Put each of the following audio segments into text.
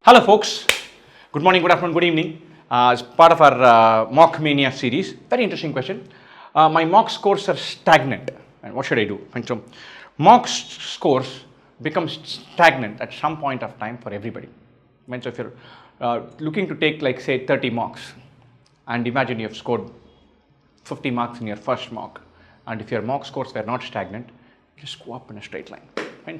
Hello folks, good morning, good afternoon, good evening. As part of our mock Mania series, very interesting question. My mock scores are stagnant, and what should I do? And so, mock scores become stagnant at some point of time for everybody. So if you're looking to take like say 30 marks, and imagine you have scored 50 marks in your first mock, and if your mock scores were not stagnant, just go up in a straight line.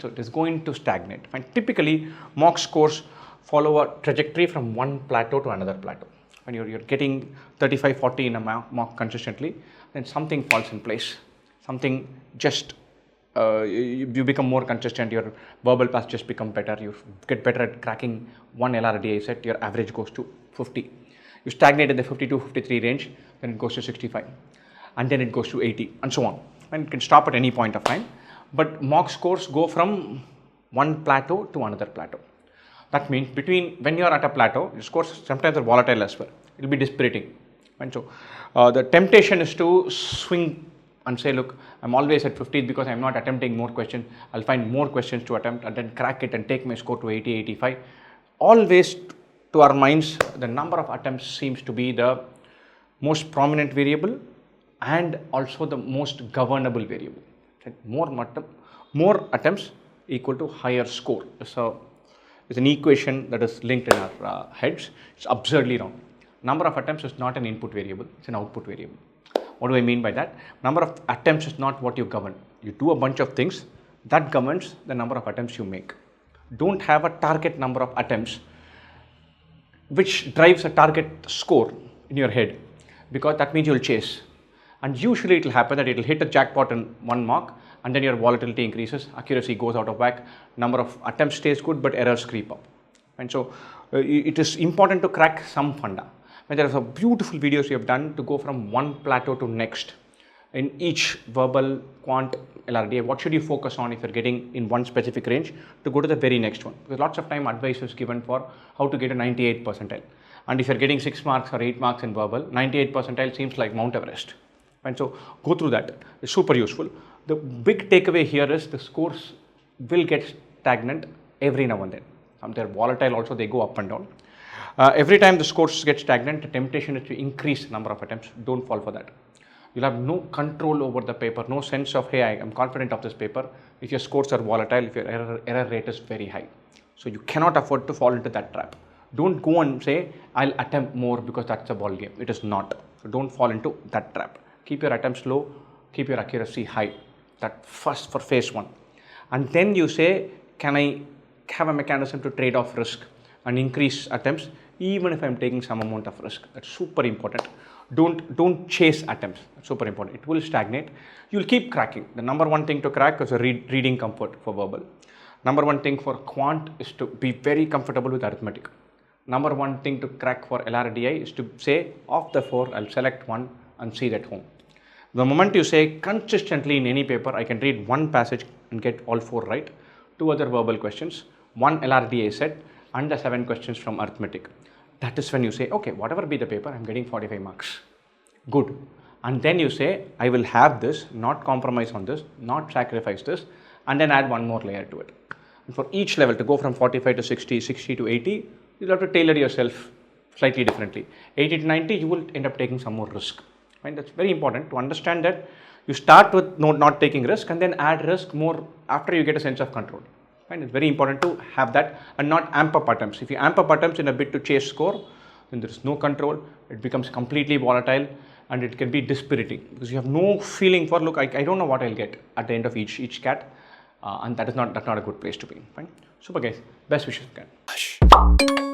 So it is going to stagnate. Typically, mock scores follow a trajectory from one plateau to another plateau. When you're getting 35, 40 in a mock consistently, then something falls in place. Something just, you become more consistent, your verbal paths just become better, you get better at cracking one LRDI set, your average goes to 50. You stagnate in the 52, 53 range, then it goes to 65, and then it goes to 80, and so on. And it can stop at any point of time. But mock scores go from one plateau to another plateau. That means when you are at a plateau, your scores sometimes are volatile as well. It will be dispiriting. And so the temptation is to swing and say, look, I'm always at 50 because I'm not attempting more questions. I'll find more questions to attempt and then crack it and take my score to 80, 85. Always to our minds, the number of attempts seems to be the most prominent variable and also the most governable variable. More attempts equal to higher score. So it's an equation that is linked in our heads. It's absurdly wrong. Number of attempts is not an input variable, it's an output variable. What do I mean by that? Number of attempts is not what you govern. You do a bunch of things that governs the number of attempts you make. Don't have a target number of attempts which drives a target score in your head, because that means you'll chase. And usually it will happen that it will hit a jackpot in one mark, and then your volatility increases, accuracy goes out of whack, number of attempts stays good, but errors creep up. And so it is important to crack some funda. And there are some beautiful videos we have done to go from one plateau to next. In each verbal, quant, LRDA, what should you focus on if you're getting in one specific range to go to the very next one? Because lots of time advice is given for how to get a 98 percentile. And if you're getting 6 marks or 8 marks in verbal, 98 percentile seems like Mount Everest. And so go through that, it's super useful. The big takeaway here is the scores will get stagnant every now and then. They're volatile also, they go up and down. Every time the scores get stagnant, the temptation is to increase number of attempts. Don't fall for that. You'll have no control over the paper, no sense of, hey, I am confident of this paper if your scores are volatile, if your error rate is very high. So you cannot afford to fall into that trap. Don't go and say, I'll attempt more because that's a ball game. It is not. So don't fall into that trap. Keep your attempts low, keep your accuracy high. That first for phase one. And then you say, can I have a mechanism to trade off risk and increase attempts even if I'm taking some amount of risk? That's super important. Don't chase attempts. That's super important. It will stagnate. You'll keep cracking. The number one thing to crack is a reading comfort for verbal. Number one thing for quant is to be very comfortable with arithmetic. Number one thing to crack for LRDI is to say, of the 4, I'll select one and see that home. The moment you say consistently in any paper, I can read one passage and get all 4 right, 2 other verbal questions, 1 LRDA set, and the 7 questions from arithmetic. That is when you say, okay, whatever be the paper, I'm getting 45 marks. Good. And then you say, I will have this, not compromise on this, not sacrifice this, and then add one more layer to it. And for each level, to go from 45 to 60, 60 to 80, you'll have to tailor yourself slightly differently. 80 to 90, you will end up taking some more risk. Right? That's very important to understand that you start with not taking risk and then add risk more after you get a sense of control. Right? It's very important to have that and not amp up attempts. If you amp up attempts in a bid to chase score, then there is no control. It becomes completely volatile and it can be dispiriting because you have no feeling for, look, I don't know what I'll get at the end of each cat, and that's not a good place to be. Fine? Super guys, best wishes again.